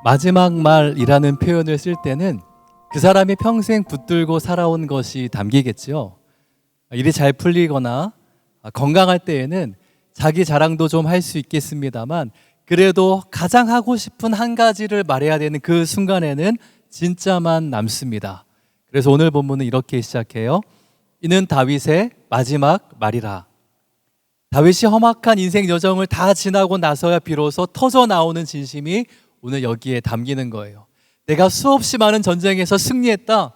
마지막 말이라는 표현을 쓸 때는 그 사람이 평생 붙들고 살아온 것이 담기겠죠. 일이 잘 풀리거나 건강할 때에는 자기 자랑도 좀 할 수 있겠습니다만, 그래도 가장 하고 싶은 한 가지를 말해야 되는 그 순간에는 진짜만 남습니다. 그래서 오늘 본문은 이렇게 시작해요. 이는 다윗의 마지막 말이라. 다윗이 험악한 인생 여정을 다 지나고 나서야 비로소 터져 나오는 진심이 오늘 여기에 담기는 거예요. 내가 수없이 많은 전쟁에서 승리했다.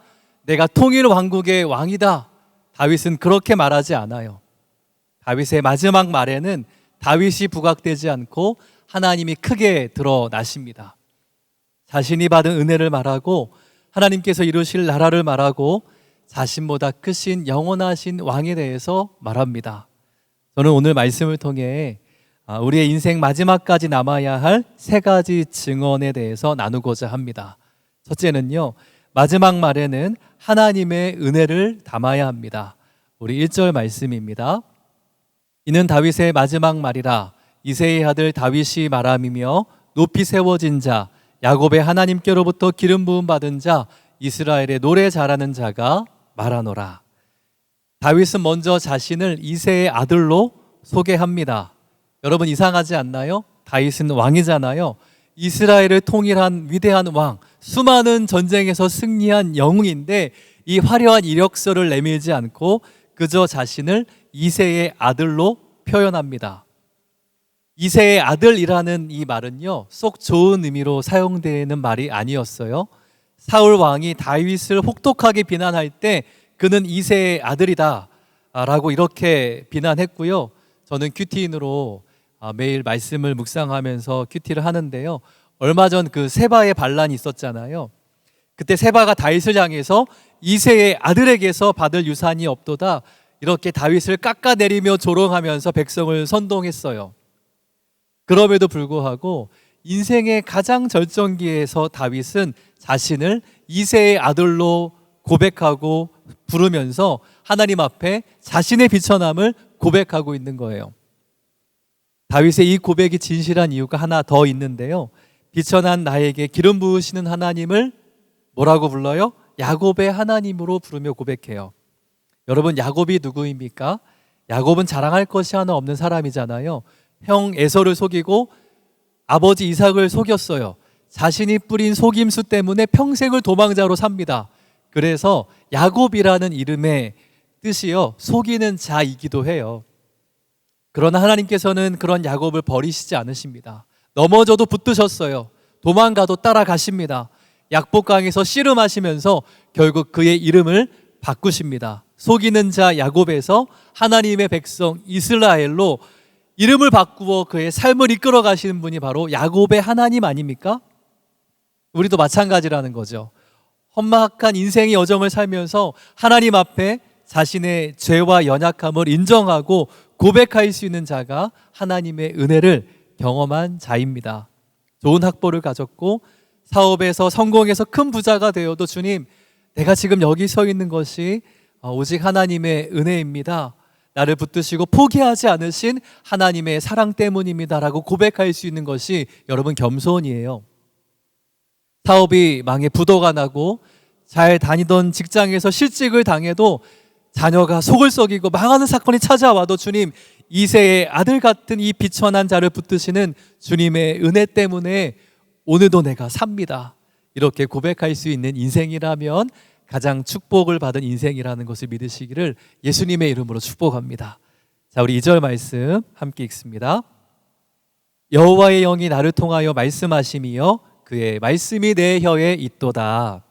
내가 통일 왕국의 왕이다. 다윗은 그렇게 말하지 않아요. 다윗의 마지막 말에는 다윗이 부각되지 않고 하나님이 크게 드러나십니다. 자신이 받은 은혜를 말하고 하나님께서 이루실 나라를 말하고 자신보다 크신 영원하신 왕에 대해서 말합니다. 저는 오늘 말씀을 통해 우리의 인생 마지막까지 남아야 할 세 가지 증언에 대해서 나누고자 합니다. 첫째는요, 마지막 말에는 하나님의 은혜를 담아야 합니다. 우리 1절 말씀입니다. 이는 다윗의 마지막 말이라. 이새의 아들 다윗이 말함이며 높이 세워진 자, 야곱의 하나님께로부터 기름 부음 받은 자, 이스라엘의 노래 잘하는 자가 말하노라. 다윗은 먼저 자신을 이새의 아들로 소개합니다. 여러분, 이상하지 않나요? 다윗은 왕이잖아요. 이스라엘을 통일한 위대한 왕, 수많은 전쟁에서 승리한 영웅인데 이 화려한 이력서를 내밀지 않고 그저 자신을 이새의 아들로 표현합니다. 이새의 아들이라는 이 말은요, 쏙 좋은 의미로 사용되는 말이 아니었어요. 사울 왕이 다윗을 혹독하게 비난할 때 그는 이새의 아들이다 라고 이렇게 비난했고요. 저는 큐티인으로 매일 말씀을 묵상하면서 큐티를 하는데요, 얼마 전 그 세바의 반란이 있었잖아요. 그때 세바가 다윗을 향해서 이새의 아들에게서 받을 유산이 없도다, 이렇게 다윗을 깎아내리며 조롱하면서 백성을 선동했어요. 그럼에도 불구하고 인생의 가장 절정기에서 다윗은 자신을 이새의 아들로 고백하고 부르면서 하나님 앞에 자신의 비천함을 고백하고 있는 거예요. 다윗의 이 고백이 진실한 이유가 하나 더 있는데요, 비천한 나에게 기름 부으시는 하나님을 뭐라고 불러요? 야곱의 하나님으로 부르며 고백해요. 여러분, 야곱이 누구입니까? 야곱은 자랑할 것이 하나 없는 사람이잖아요. 형 에서를 속이고 아버지 이삭을 속였어요. 자신이 뿌린 속임수 때문에 평생을 도망자로 삽니다. 그래서 야곱이라는 이름의 뜻이요, 속이는 자이기도 해요. 그러나 하나님께서는 그런 야곱을 버리시지 않으십니다. 넘어져도 붙드셨어요. 도망가도 따라가십니다. 약복강에서 씨름하시면서 결국 그의 이름을 바꾸십니다. 속이는 자 야곱에서 하나님의 백성 이스라엘로 이름을 바꾸어 그의 삶을 이끌어 가시는 분이 바로 야곱의 하나님 아닙니까? 우리도 마찬가지라는 거죠. 험악한 인생의 여정을 살면서 하나님 앞에 자신의 죄와 연약함을 인정하고 고백할 수 있는 자가 하나님의 은혜를 경험한 자입니다. 좋은 학벌을 가졌고 사업에서 성공해서 큰 부자가 되어도 주님, 내가 지금 여기 서 있는 것이 오직 하나님의 은혜입니다. 나를 붙드시고 포기하지 않으신 하나님의 사랑 때문입니다 라고 고백할 수 있는 것이 여러분 겸손이에요. 사업이 망해 부도가 나고 잘 다니던 직장에서 실직을 당해도 자녀가 속을 썩이고 망하는 사건이 찾아와도 주님, 이새의 아들 같은 이 비천한 자를 붙드시는 주님의 은혜 때문에 오늘도 내가 삽니다. 이렇게 고백할 수 있는 인생이라면 가장 축복을 받은 인생이라는 것을 믿으시기를 예수님의 이름으로 축복합니다. 자, 우리 2절 말씀 함께 읽습니다. 여호와의 영이 나를 통하여 말씀하심이여 그의 말씀이 내 혀에 있도다.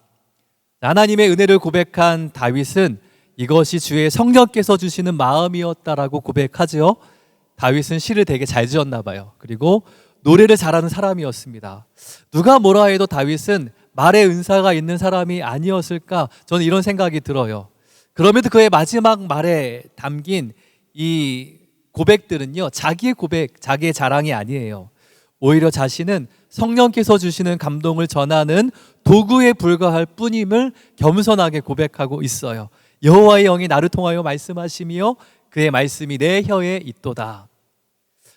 하나님의 은혜를 고백한 다윗은 이것이 주의 성령께서 주시는 마음이었다라고 고백하죠. 다윗은 시를 되게 잘 지었나 봐요. 그리고 노래를 잘하는 사람이었습니다. 누가 뭐라 해도 다윗은 말의 은사가 있는 사람이 아니었을까, 저는 이런 생각이 들어요. 그럼에도 그의 마지막 말에 담긴 이 고백들은요, 자기의 고백, 자기의 자랑이 아니에요. 오히려 자신은 성령께서 주시는 감동을 전하는 도구에 불과할 뿐임을 겸손하게 고백하고 있어요. 여호와의 영이 나를 통하여 말씀하시며 그의 말씀이 내 혀에 있도다.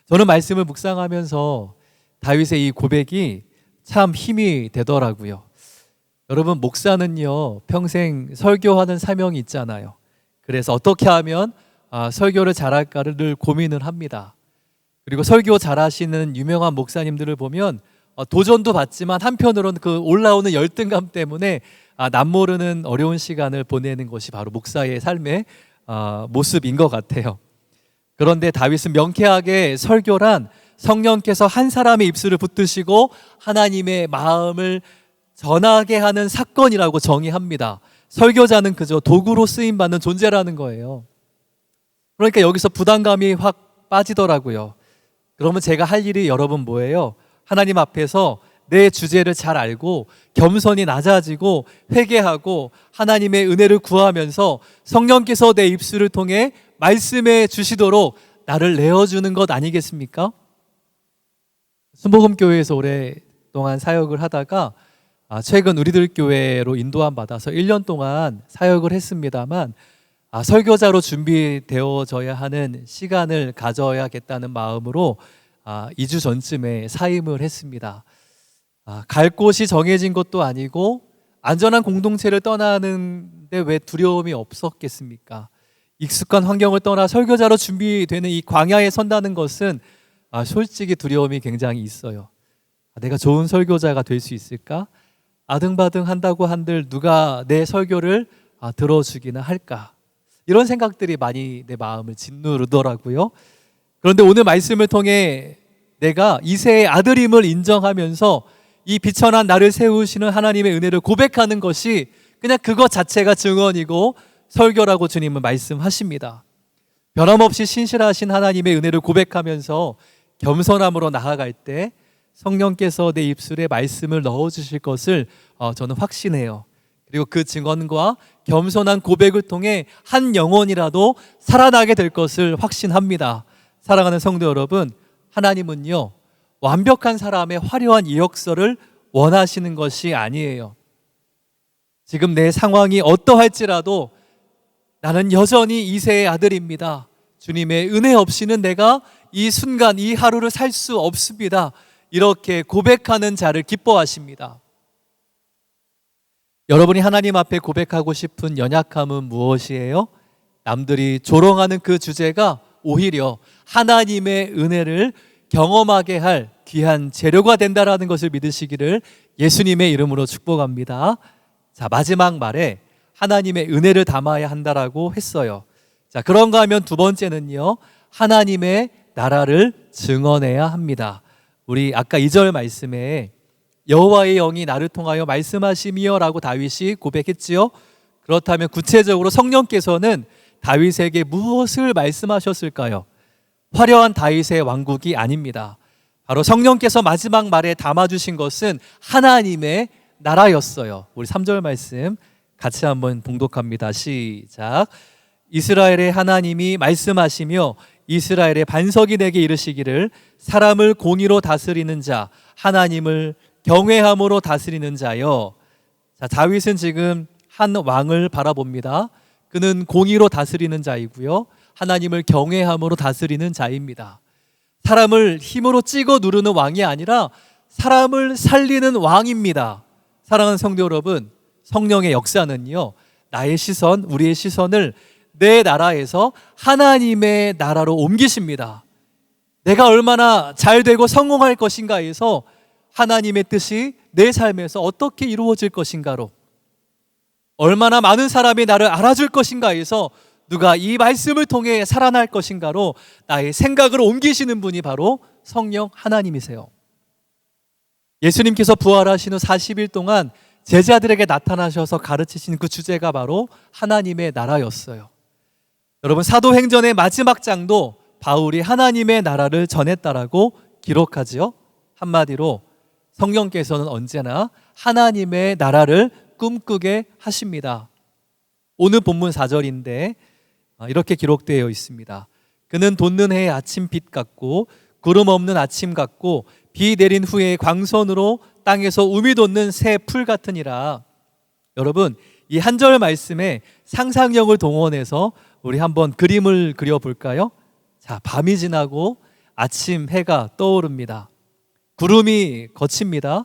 저는 말씀을 묵상하면서 다윗의 이 고백이 참 힘이 되더라고요. 여러분, 목사는요 평생 설교하는 사명이 있잖아요. 그래서 어떻게 하면 설교를 잘할까를 늘 고민을 합니다. 그리고 설교 잘하시는 유명한 목사님들을 보면 도전도 받지만 한편으로는 그 올라오는 열등감 때문에 남모르는 어려운 시간을 보내는 것이 바로 목사의 삶의 모습인 것 같아요. 그런데 다윗은 명쾌하게 설교란 성령께서 한 사람의 입술을 붙드시고 하나님의 마음을 전하게 하는 사건이라고 정의합니다. 설교자는 그저 도구로 쓰임받는 존재라는 거예요. 그러니까 여기서 부담감이 확 빠지더라고요. 그러면 제가 할 일이 여러분 뭐예요? 하나님 앞에서 내 주제를 잘 알고 겸손히 낮아지고 회개하고 하나님의 은혜를 구하면서 성령께서 내 입술을 통해 말씀해 주시도록 나를 내어주는 것 아니겠습니까? 순복음교회에서 오랫동안 사역을 하다가 최근 우리들 교회로 인도함 받아서 1년 동안 사역을 했습니다만 설교자로 준비되어져야 하는 시간을 가져야겠다는 마음으로 2주 전쯤에 사임을 했습니다. 갈 곳이 정해진 것도 아니고 안전한 공동체를 떠나는데 왜 두려움이 없었겠습니까? 익숙한 환경을 떠나 설교자로 준비되는 이 광야에 선다는 것은 솔직히 두려움이 굉장히 있어요. 내가 좋은 설교자가 될 수 있을까? 아등바등 한다고 한들 누가 내 설교를 들어주기는 할까? 이런 생각들이 많이 내 마음을 짓누르더라고요. 그런데 오늘 말씀을 통해 내가 이새의 아들임을 인정하면서 이 비천한 나를 세우시는 하나님의 은혜를 고백하는 것이 그냥 그것 자체가 증언이고 설교라고 주님은 말씀하십니다. 변함없이 신실하신 하나님의 은혜를 고백하면서 겸손함으로 나아갈 때 성령께서 내 입술에 말씀을 넣어주실 것을 저는 확신해요. 그리고 그 증언과 겸손한 고백을 통해 한 영혼이라도 살아나게 될 것을 확신합니다. 사랑하는 성도 여러분, 하나님은요 완벽한 사람의 화려한 이력서를 원하시는 것이 아니에요. 지금 내 상황이 어떠할지라도 나는 여전히 이새의 아들입니다. 주님의 은혜 없이는 내가 이 순간 이 하루를 살 수 없습니다. 이렇게 고백하는 자를 기뻐하십니다. 여러분이 하나님 앞에 고백하고 싶은 연약함은 무엇이에요? 남들이 조롱하는 그 주제가 오히려 하나님의 은혜를 경험하게 할 귀한 재료가 된다라는 것을 믿으시기를 예수님의 이름으로 축복합니다. 자, 마지막 말에 하나님의 은혜를 담아야 한다라고 했어요. 자, 그런가 하면 두 번째는요, 하나님의 나라를 증언해야 합니다. 우리 아까 2절 말씀에 여호와의 영이 나를 통하여 말씀하시며 라고 다윗이 고백했지요. 그렇다면 구체적으로 성령께서는 다윗에게 무엇을 말씀하셨을까요? 화려한 다윗의 왕국이 아닙니다. 바로 성령께서 마지막 말에 담아주신 것은 하나님의 나라였어요. 우리 3절 말씀 같이 한번 봉독합니다. 시작. 이스라엘의 하나님이 말씀하시며 이스라엘의 반석이 내게 이르시기를 사람을 공의로 다스리는 자, 하나님을 경외함으로 다스리는 자여. 자, 다윗은 지금 한 왕을 바라봅니다. 그는 공의로 다스리는 자이고요, 하나님을 경외함으로 다스리는 자입니다. 사람을 힘으로 찍어 누르는 왕이 아니라 사람을 살리는 왕입니다. 사랑하는 성도 여러분, 성령의 역사는요, 나의 시선, 우리의 시선을 내 나라에서 하나님의 나라로 옮기십니다. 내가 얼마나 잘 되고 성공할 것인가에서 하나님의 뜻이 내 삶에서 어떻게 이루어질 것인가로, 얼마나 많은 사람이 나를 알아줄 것인가에서 누가 이 말씀을 통해 살아날 것인가로 나의 생각을 옮기시는 분이 바로 성령 하나님이세요. 예수님께서 부활하신 후 40일 동안 제자들에게 나타나셔서 가르치신 그 주제가 바로 하나님의 나라였어요. 여러분, 사도행전의 마지막 장도 바울이 하나님의 나라를 전했다라고 기록하지요. 한마디로 성령께서는 언제나 하나님의 나라를 꿈꾸게 하십니다. 오늘 본문 4절인데 이렇게 기록되어 있습니다. 그는 돋는 해의 아침빛 같고 구름 없는 아침 같고 비 내린 후에 광선으로 땅에서 우미 돋는 새 풀 같으니라. 여러분, 이 한 절 말씀에 상상력을 동원해서 우리 한번 그림을 그려볼까요? 자, 밤이 지나고 아침 해가 떠오릅니다. 구름이 걷힙니다.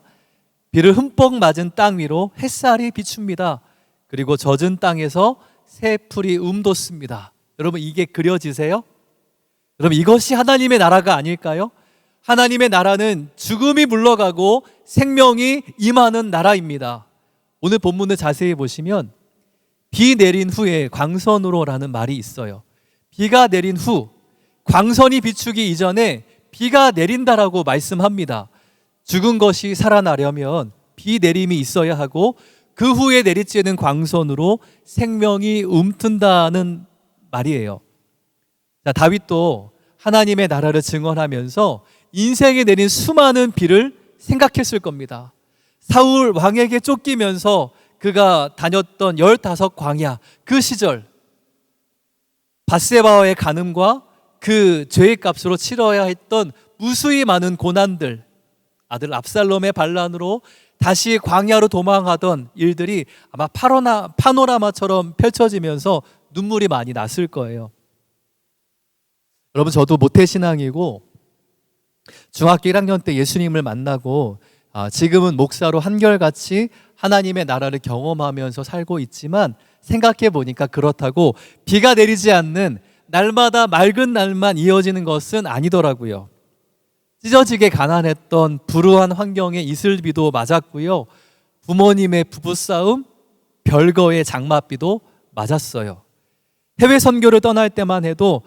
비를 흠뻑 맞은 땅 위로 햇살이 비춥니다. 그리고 젖은 땅에서 새 풀이 움돋습니다. 여러분, 이게 그려지세요? 여러분, 이것이 하나님의 나라가 아닐까요? 하나님의 나라는 죽음이 물러가고 생명이 임하는 나라입니다. 오늘 본문을 자세히 보시면 비 내린 후에 광선으로라는 말이 있어요. 비가 내린 후, 광선이 비추기 이전에 비가 내린다라고 말씀합니다. 죽은 것이 살아나려면 비 내림이 있어야 하고 그 후에 내리쬐는 광선으로 생명이 움튼다는 말이에요. 자, 다윗도 하나님의 나라를 증언하면서 인생에 내린 수많은 비를 생각했을 겁니다. 사울 왕에게 쫓기면서 그가 다녔던 15광야, 그 시절 밧세바와의 간음과 그 죄의 값으로 치러야 했던 무수히 많은 고난들, 아들 압살롬의 반란으로 다시 광야로 도망하던 일들이 아마 파노라마처럼 펼쳐지면서 눈물이 많이 났을 거예요. 여러분, 저도 모태신앙이고 중학교 1학년 때 예수님을 만나고 지금은 목사로 한결같이 하나님의 나라를 경험하면서 살고 있지만 생각해 보니까 그렇다고 비가 내리지 않는 날마다 맑은 날만 이어지는 것은 아니더라고요. 찢어지게 가난했던 불우한 환경의 이슬비도 맞았고요. 부모님의 부부싸움, 별거의 장맛비도 맞았어요. 해외 선교를 떠날 때만 해도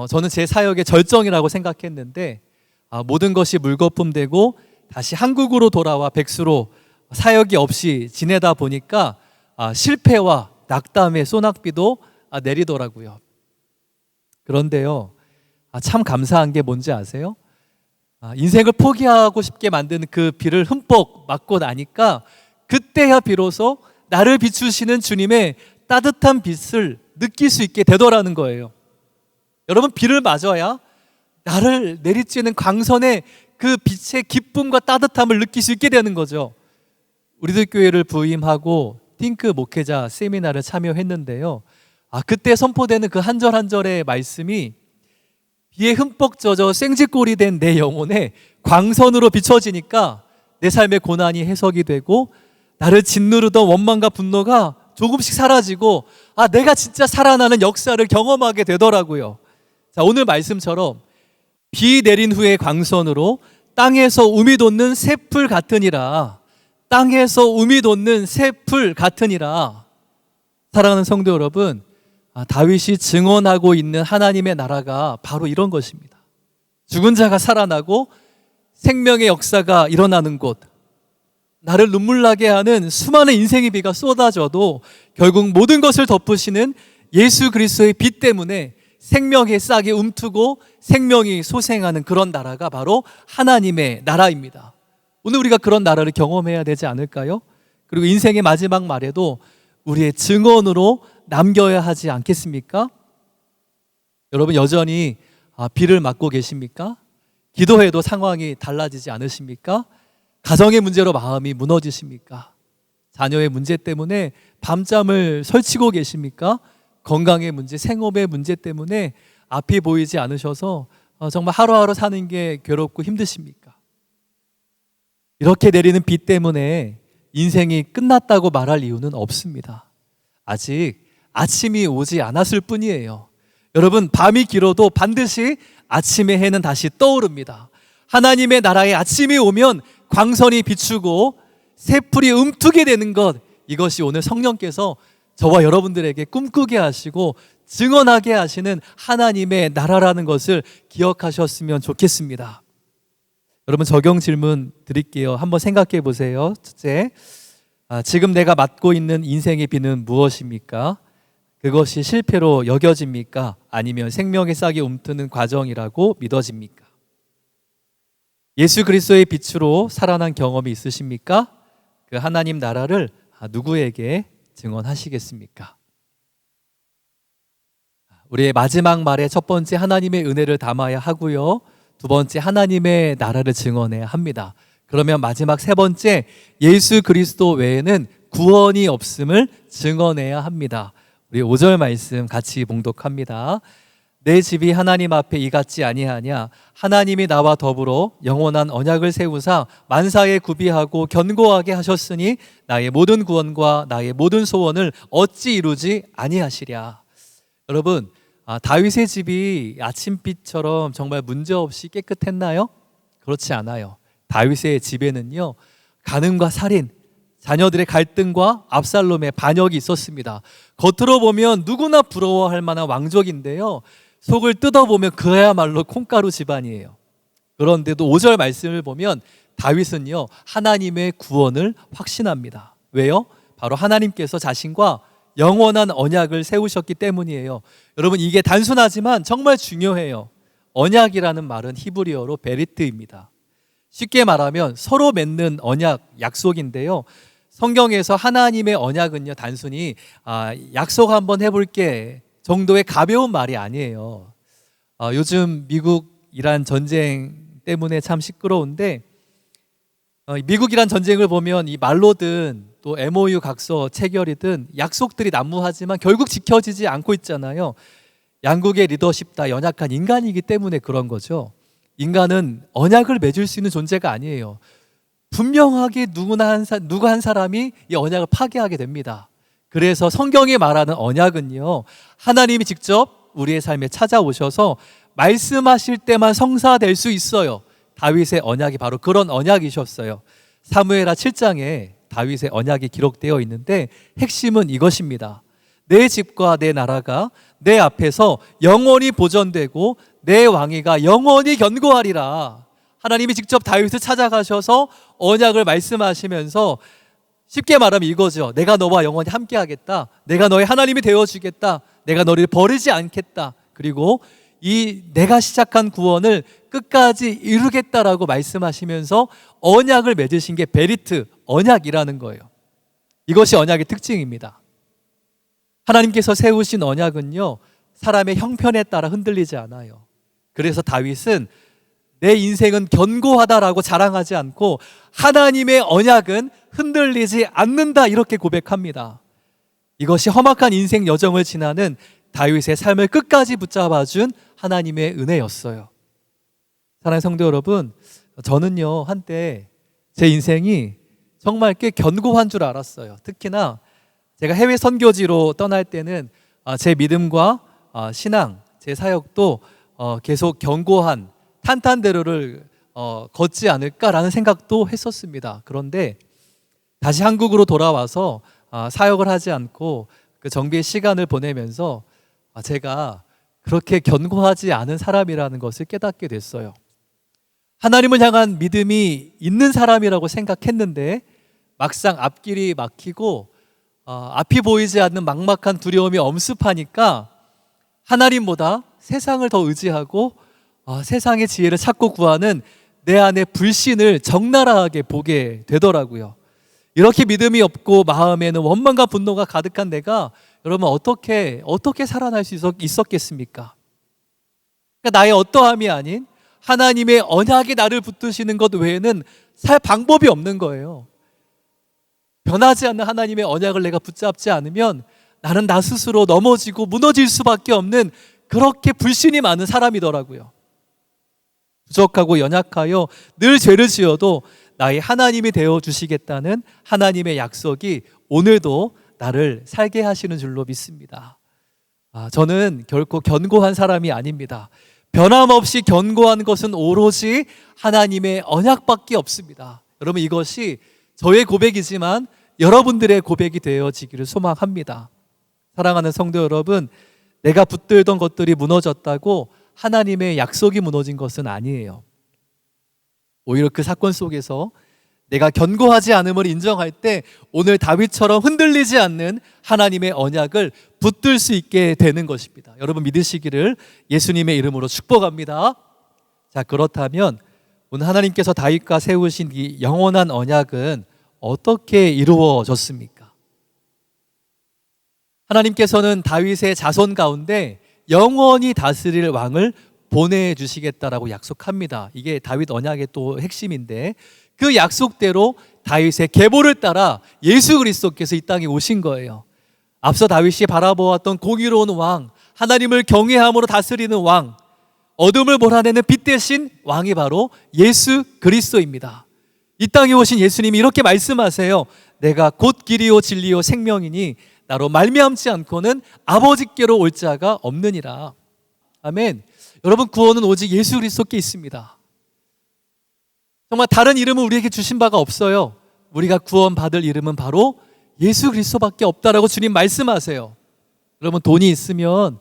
저는 제 사역의 절정이라고 생각했는데 모든 것이 물거품 되고 다시 한국으로 돌아와 백수로 사역이 없이 지내다 보니까 실패와 낙담의 소낙비도 내리더라고요. 그런데요, 참 감사한 게 뭔지 아세요? 인생을 포기하고 싶게 만드는 그 비를 흠뻑 맞고 나니까 그때야 비로소 나를 비추시는 주님의 따뜻한 빛을 느낄 수 있게 되더라는 거예요. 여러분, 비를 맞아야 나를 내리쬐는 광선의 그 빛의 기쁨과 따뜻함을 느낄 수 있게 되는 거죠. 우리들 교회를 부임하고 띵크 목회자 세미나를 참여했는데요. 그때 선포되는 그 한 절 한 절의 말씀이 비에 흠뻑 젖어 생쥐꼴이 된 내 영혼에 광선으로 비춰지니까 내 삶의 고난이 해석이 되고 나를 짓누르던 원망과 분노가 조금씩 사라지고 내가 진짜 살아나는 역사를 경험하게 되더라고요. 자, 오늘 말씀처럼 비 내린 후에 광선으로 땅에서 우미 돋는 새풀 같으니라. 땅에서 우미 돋는 새풀 같으니라. 사랑하는 성도 여러분, 다윗이 증언하고 있는 하나님의 나라가 바로 이런 것입니다. 죽은 자가 살아나고 생명의 역사가 일어나는 곳, 나를 눈물 나게 하는 수많은 인생의 비가 쏟아져도 결국 모든 것을 덮으시는 예수 그리스도의 빛 때문에 생명의 싹이 움트고 생명이 소생하는 그런 나라가 바로 하나님의 나라입니다. 오늘 우리가 그런 나라를 경험해야 되지 않을까요? 그리고 인생의 마지막 말에도 우리의 증언으로 남겨야 하지 않겠습니까? 여러분, 여전히 비를 맞고 계십니까? 기도해도 상황이 달라지지 않으십니까? 가정의 문제로 마음이 무너지십니까? 자녀의 문제 때문에 밤잠을 설치고 계십니까? 건강의 문제, 생업의 문제 때문에 앞이 보이지 않으셔서 정말 하루하루 사는 게 괴롭고 힘드십니까? 이렇게 내리는 비 때문에 인생이 끝났다고 말할 이유는 없습니다. 아직 아침이 오지 않았을 뿐이에요. 여러분, 밤이 길어도 반드시 아침의 해는 다시 떠오릅니다. 하나님의 나라의 아침이 오면 광선이 비추고 새풀이 움트게 되는 것, 이것이 오늘 성령께서 저와 여러분들에게 꿈꾸게 하시고 증언하게 하시는 하나님의 나라라는 것을 기억하셨으면 좋겠습니다. 여러분, 적용 질문 드릴게요. 한번 생각해 보세요. 첫째, 지금 내가 맞고 있는 인생의 비는 무엇입니까? 그것이 실패로 여겨집니까? 아니면 생명의 싹이 움트는 과정이라고 믿어집니까? 예수 그리스도의 빛으로 살아난 경험이 있으십니까? 그 하나님 나라를 누구에게 증언하시겠습니까? 우리의 마지막 말에 첫 번째 하나님의 은혜를 담아야 하고요, 두 번째 하나님의 나라를 증언해야 합니다. 그러면 마지막 세 번째, 예수 그리스도 외에는 구원이 없음을 증언해야 합니다. 우리 5절 말씀 같이 봉독합니다. 내 집이 하나님 앞에 이같지 아니하냐. 하나님이 나와 더불어 영원한 언약을 세우사 만사에 구비하고 견고하게 하셨으니 나의 모든 구원과 나의 모든 소원을 어찌 이루지 아니하시랴. 여러분, 다윗의 집이 아침빛처럼 정말 문제없이 깨끗했나요? 그렇지 않아요. 다윗의 집에는요, 간음과 살인, 자녀들의 갈등과 압살롬의 반역이 있었습니다. 겉으로 보면 누구나 부러워할 만한 왕족인데요, 속을 뜯어보면 그야말로 콩가루 집안이에요. 그런데도 5절 말씀을 보면 다윗은요, 하나님의 구원을 확신합니다. 왜요? 바로 하나님께서 자신과 영원한 언약을 세우셨기 때문이에요. 여러분, 이게 단순하지만 정말 중요해요. 언약이라는 말은 히브리어로 베리트입니다. 쉽게 말하면 서로 맺는 언약, 약속인데요, 성경에서 하나님의 언약은요, 단순히 약속 한번 해볼게 정도의 가벼운 말이 아니에요. 요즘 미국 이란 전쟁 때문에 참 시끄러운데, 미국 이란 전쟁을 보면 이 말로든 또 MOU 각서 체결이든 약속들이 난무하지만 결국 지켜지지 않고 있잖아요. 양국의 리더십 다 연약한 인간이기 때문에 그런 거죠. 인간은 언약을 맺을 수 있는 존재가 아니에요. 분명하게 누구 한 사람이 이 언약을 파괴하게 됩니다. 그래서 성경이 말하는 언약은요, 하나님이 직접 우리의 삶에 찾아오셔서 말씀하실 때만 성사될 수 있어요. 다윗의 언약이 바로 그런 언약이셨어요. 사무엘하 7장에 다윗의 언약이 기록되어 있는데 핵심은 이것입니다. 내 집과 내 나라가 내 앞에서 영원히 보존되고 내 왕위가 영원히 견고하리라. 하나님이 직접 다윗을 찾아가셔서 언약을 말씀하시면서 쉽게 말하면 이거죠. 내가 너와 영원히 함께 하겠다. 내가 너의 하나님이 되어주겠다. 내가 너를 버리지 않겠다. 그리고 이 내가 시작한 구원을 끝까지 이루겠다라고 말씀하시면서 언약을 맺으신 게 베리트, 언약이라는 거예요. 이것이 언약의 특징입니다. 하나님께서 세우신 언약은요, 사람의 형편에 따라 흔들리지 않아요. 그래서 다윗은 내 인생은 견고하다라고 자랑하지 않고 하나님의 언약은 흔들리지 않는다, 이렇게 고백합니다. 이것이 험악한 인생 여정을 지나는 다윗의 삶을 끝까지 붙잡아준 하나님의 은혜였어요. 사랑하는 성도 여러분, 저는요, 한때 제 인생이 정말 꽤 견고한 줄 알았어요. 특히나 제가 해외 선교지로 떠날 때는 제 믿음과 신앙, 제 사역도 계속 견고한 탄탄대로를 걷지 않을까라는 생각도 했었습니다. 그런데 다시 한국으로 돌아와서 사역을 하지 않고 그 정비의 시간을 보내면서 제가 그렇게 견고하지 않은 사람이라는 것을 깨닫게 됐어요. 하나님을 향한 믿음이 있는 사람이라고 생각했는데 막상 앞길이 막히고 앞이 보이지 않는 막막한 두려움이 엄습하니까 하나님보다 세상을 더 의지하고 세상의 지혜를 찾고 구하는 내 안의 불신을 적나라하게 보게 되더라고요. 이렇게 믿음이 없고 마음에는 원망과 분노가 가득한 내가 여러분 어떻게 살아날 수 있었겠습니까? 그러니까 나의 어떠함이 아닌 하나님의 언약이 나를 붙드시는 것 외에는 살 방법이 없는 거예요. 변하지 않는 하나님의 언약을 내가 붙잡지 않으면 나는 나 스스로 넘어지고 무너질 수밖에 없는 그렇게 불신이 많은 사람이더라고요. 부족하고 연약하여 늘 죄를 지어도 나의 하나님이 되어주시겠다는 하나님의 약속이 오늘도 나를 살게 하시는 줄로 믿습니다. 저는 결코 견고한 사람이 아닙니다. 변함없이 견고한 것은 오로지 하나님의 언약밖에 없습니다. 여러분, 이것이 저의 고백이지만 여러분들의 고백이 되어지기를 소망합니다. 사랑하는 성도 여러분, 내가 붙들던 것들이 무너졌다고 하나님의 약속이 무너진 것은 아니에요. 오히려 그 사건 속에서 내가 견고하지 않음을 인정할 때 오늘 다윗처럼 흔들리지 않는 하나님의 언약을 붙들 수 있게 되는 것입니다. 여러분 믿으시기를 예수님의 이름으로 축복합니다. 자, 그렇다면 오늘 하나님께서 다윗과 세우신 이 영원한 언약은 어떻게 이루어졌습니까? 하나님께서는 다윗의 자손 가운데 영원히 다스릴 왕을 보내주시겠다라고 약속합니다. 이게 다윗 언약의 또 핵심인데 그 약속대로 다윗의 계보를 따라 예수 그리스도께서 이 땅에 오신 거예요. 앞서 다윗이 바라보았던 공의로운 왕, 하나님을 경외함으로 다스리는 왕, 어둠을 몰아내는 빛 대신 왕이 바로 예수 그리스도입니다. 이 땅에 오신 예수님이 이렇게 말씀하세요. 내가 곧 길이요 진리요 생명이니 나로 말미암지 않고는 아버지께로 올 자가 없느니라. 아멘. 여러분, 구원은 오직 예수 그리스도께 있습니다. 정말 다른 이름은 우리에게 주신 바가 없어요. 우리가 구원받을 이름은 바로 예수 그리스도밖에 없다라고 주님 말씀하세요. 여러분, 돈이 있으면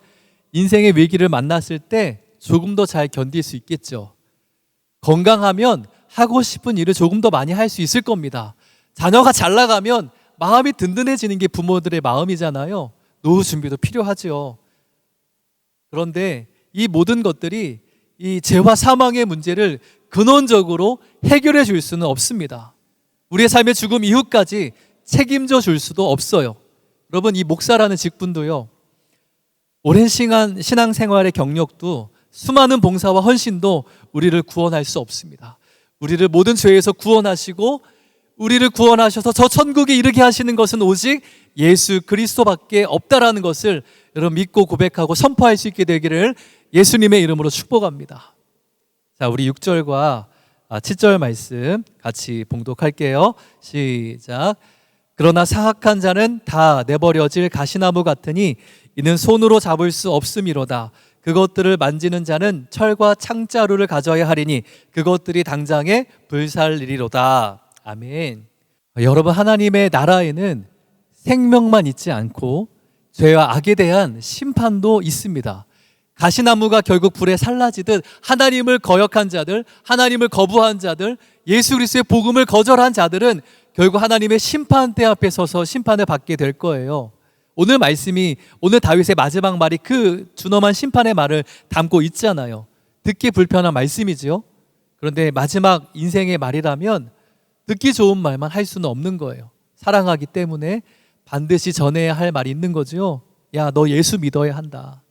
인생의 위기를 만났을 때 조금 더 잘 견딜 수 있겠죠. 건강하면 하고 싶은 일을 조금 더 많이 할 수 있을 겁니다. 자녀가 잘 나가면 마음이 든든해지는 게 부모들의 마음이잖아요. 노후 준비도 필요하죠. 그런데 이 모든 것들이 이 죄와 사망의 문제를 근원적으로 해결해 줄 수는 없습니다. 우리의 삶의 죽음 이후까지 책임져 줄 수도 없어요. 여러분, 이 목사라는 직분도요, 오랜 시간 신앙생활의 경력도 수많은 봉사와 헌신도 우리를 구원할 수 없습니다. 우리를 모든 죄에서 구원하시고 우리를 구원하셔서 저 천국에 이르게 하시는 것은 오직 예수 그리스도밖에 없다라는 것을 여러분 믿고 고백하고 선포할 수 있게 되기를 예수님의 이름으로 축복합니다. 자, 우리 6절과 7절 말씀 같이 봉독할게요. 시작. 그러나 사악한 자는 다 내버려질 가시나무 같으니 이는 손으로 잡을 수 없음이로다. 그것들을 만지는 자는 철과 창자루를 가져야 하리니 그것들이 당장에 불살리리로다. 아멘. 여러분, 하나님의 나라에는 생명만 있지 않고 죄와 악에 대한 심판도 있습니다. 가시나무가 결국 불에 살라지듯 하나님을 거역한 자들, 하나님을 거부한 자들, 예수 그리스도의 복음을 거절한 자들은 결국 하나님의 심판대 앞에 서서 심판을 받게 될 거예요. 오늘 말씀이, 오늘 다윗의 마지막 말이 그 준엄한 심판의 말을 담고 있잖아요. 듣기 불편한 말씀이지요. 그런데 마지막 인생의 말이라면 듣기 좋은 말만 할 수는 없는 거예요. 사랑하기 때문에 반드시 전해야 할 말이 있는 거죠. 야, 너 예수 믿어야 한다.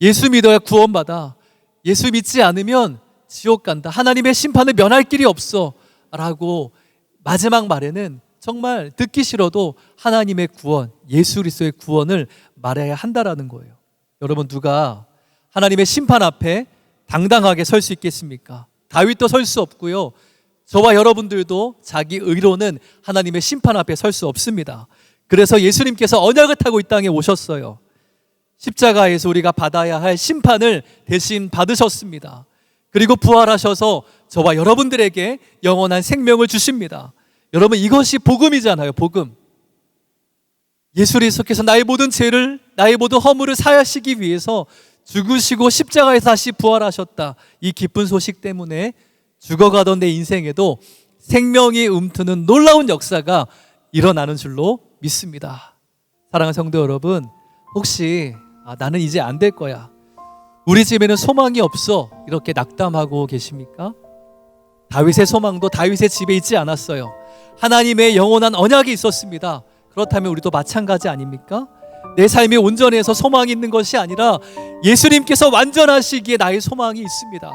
예수 믿어야 구원받아. 예수 믿지 않으면 지옥 간다. 하나님의 심판을 면할 길이 없어. 라고 마지막 말에는 정말 듣기 싫어도 하나님의 구원, 예수 그리스도의 구원을 말해야 한다라는 거예요. 여러분, 누가 하나님의 심판 앞에 당당하게 설 수 있겠습니까? 다윗도 설 수 없고요. 저와 여러분들도 자기 의로는 하나님의 심판 앞에 설 수 없습니다. 그래서 예수님께서 언약을 타고 이 땅에 오셨어요. 십자가에서 우리가 받아야 할 심판을 대신 받으셨습니다. 그리고 부활하셔서 저와 여러분들에게 영원한 생명을 주십니다. 여러분, 이것이 복음이잖아요. 복음. 예수 그리스도께서 나의 모든 죄를, 나의 모든 허물을 사하시기 위해서 죽으시고 십자가에서 다시 부활하셨다. 이 기쁜 소식 때문에 죽어가던 내 인생에도 생명이 움트는 놀라운 역사가 일어나는 줄로 믿습니다. 사랑하는 성도 여러분, 혹시 나는 이제 안 될 거야, 우리 집에는 소망이 없어, 이렇게 낙담하고 계십니까? 다윗의 소망도 다윗의 집에 있지 않았어요. 하나님의 영원한 언약이 있었습니다. 그렇다면 우리도 마찬가지 아닙니까? 내 삶이 온전해서 소망이 있는 것이 아니라 예수님께서 완전하시기에 나의 소망이 있습니다.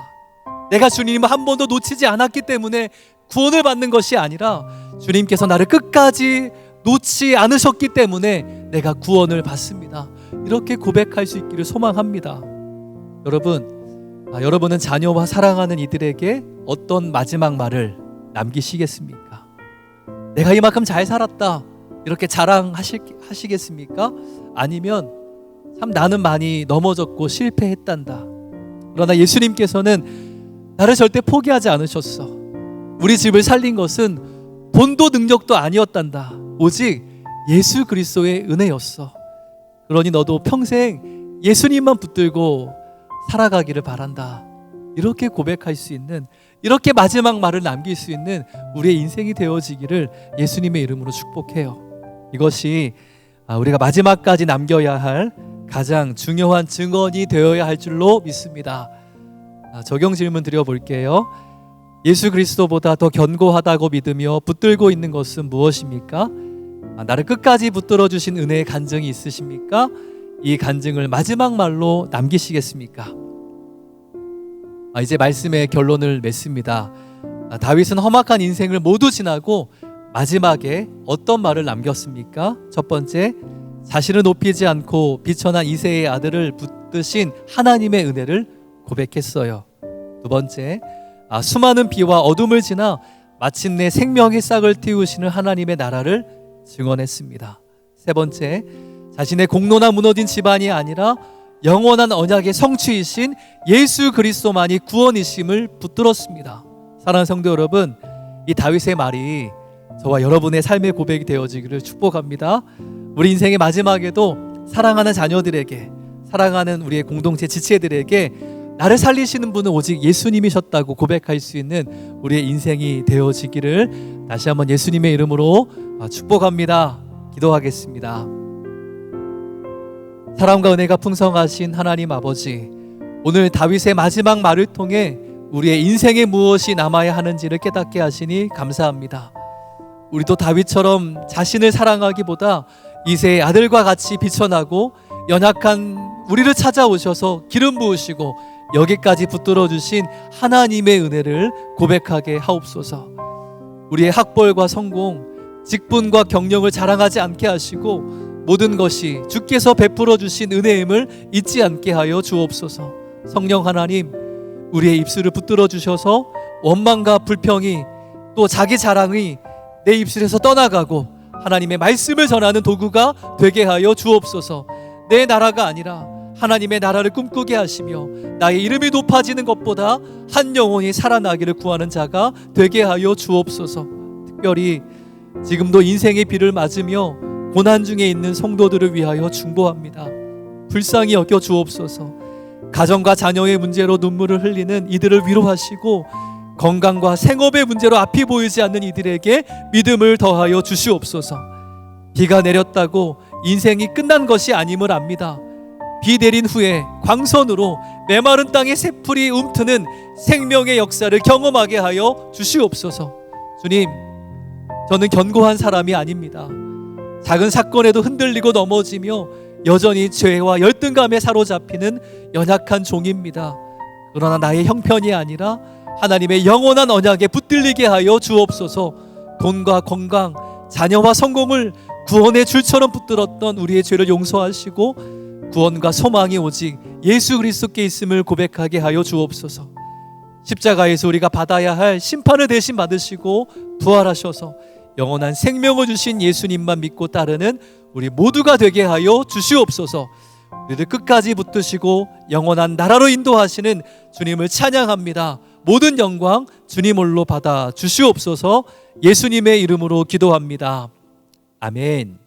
내가 주님을 한 번도 놓치지 않았기 때문에 구원을 받는 것이 아니라 주님께서 나를 끝까지 놓지 않으셨기 때문에 내가 구원을 받습니다. 이렇게 고백할 수 있기를 소망합니다. 여러분은 자녀와 사랑하는 이들에게 어떤 마지막 말을 남기시겠습니까? 내가 이만큼 잘 살았다, 이렇게 자랑하시겠습니까? 아니면 참 나는 많이 넘어졌고 실패했단다. 그러나 예수님께서는 나를 절대 포기하지 않으셨어. 우리 집을 살린 것은 돈도 능력도 아니었단다. 오직 예수 그리스도의 은혜였어. 그러니 너도 평생 예수님만 붙들고 살아가기를 바란다. 이렇게 고백할 수 있는, 이렇게 마지막 말을 남길 수 있는 우리의 인생이 되어지기를 예수님의 이름으로 축복해요. 이것이 우리가 마지막까지 남겨야 할 가장 중요한 증언이 되어야 할 줄로 믿습니다. 적용 질문 드려볼게요. 예수 그리스도보다 더 견고하다고 믿으며 붙들고 있는 것은 무엇입니까? 나를 끝까지 붙들어 주신 은혜의 간증이 있으십니까? 이 간증을 마지막 말로 남기시겠습니까? 이제 말씀의 결론을 맺습니다. 다윗은 험악한 인생을 모두 지나고 마지막에 어떤 말을 남겼습니까? 첫 번째, 자신을 높이지 않고 비천한 이새의 아들을 붙드신 하나님의 은혜를 고백했어요. 두 번째, 수많은 비와 어둠을 지나 마침내 생명의 싹을 틔우시는 하나님의 나라를 증언했습니다. 세 번째, 자신의 공로나 무너진 집안이 아니라 영원한 언약의 성취이신 예수 그리스도만이 구원이심을 붙들었습니다. 사랑하는 성도 여러분, 이 다윗의 말이 저와 여러분의 삶의 고백이 되어지기를 축복합니다. 우리 인생의 마지막에도 사랑하는 자녀들에게, 사랑하는 우리의 공동체 지체들에게 나를 살리시는 분은 오직 예수님이셨다고 고백할 수 있는 우리의 인생이 되어지기를 다시 한번 예수님의 이름으로 축복합니다. 기도하겠습니다. 사랑과 은혜가 풍성하신 하나님 아버지, 오늘 다윗의 마지막 말을 통해 우리의 인생에 무엇이 남아야 하는지를 깨닫게 하시니 감사합니다. 우리도 다윗처럼 자신을 사랑하기보다 이새의 아들과 같이 비천하고 연약한 우리를 찾아오셔서 기름 부으시고 여기까지 붙들어 주신 하나님의 은혜를 고백하게 하옵소서. 우리의 학벌과 성공, 직분과 경력을 자랑하지 않게 하시고 모든 것이 주께서 베풀어 주신 은혜임을 잊지 않게 하여 주옵소서. 성령 하나님, 우리의 입술을 붙들어 주셔서 원망과 불평이 또 자기 자랑이 내 입술에서 떠나가고 하나님의 말씀을 전하는 도구가 되게 하여 주옵소서. 내 나라가 아니라 하나님의 나라를 꿈꾸게 하시며 나의 이름이 높아지는 것보다 한 영혼이 살아나기를 구하는 자가 되게 하여 주옵소서. 특별히 지금도 인생의 비를 맞으며 고난 중에 있는 성도들을 위하여 중보합니다. 불쌍히 여겨 주옵소서. 가정과 자녀의 문제로 눈물을 흘리는 이들을 위로하시고 건강과 생업의 문제로 앞이 보이지 않는 이들에게 믿음을 더하여 주시옵소서. 비가 내렸다고 인생이 끝난 것이 아님을 압니다. 비 내린 후에 광선으로 메마른 땅에 새풀이 움트는 생명의 역사를 경험하게 하여 주시옵소서. 주님, 저는 견고한 사람이 아닙니다. 작은 사건에도 흔들리고 넘어지며 여전히 죄와 열등감에 사로잡히는 연약한 종입니다. 그러나 나의 형편이 아니라 하나님의 영원한 언약에 붙들리게 하여 주옵소서. 돈과 건강, 자녀와 성공을 구원의 줄처럼 붙들었던 우리의 죄를 용서하시고 구원과 소망이 오직 예수 그리스도께 있음을 고백하게 하여 주옵소서. 십자가에서 우리가 받아야 할 심판을 대신 받으시고 부활하셔서 영원한 생명을 주신 예수님만 믿고 따르는 우리 모두가 되게 하여 주시옵소서. 우리를 끝까지 붙드시고 영원한 나라로 인도하시는 주님을 찬양합니다. 모든 영광 주님 홀로 받아 주시옵소서. 예수님의 이름으로 기도합니다. 아멘.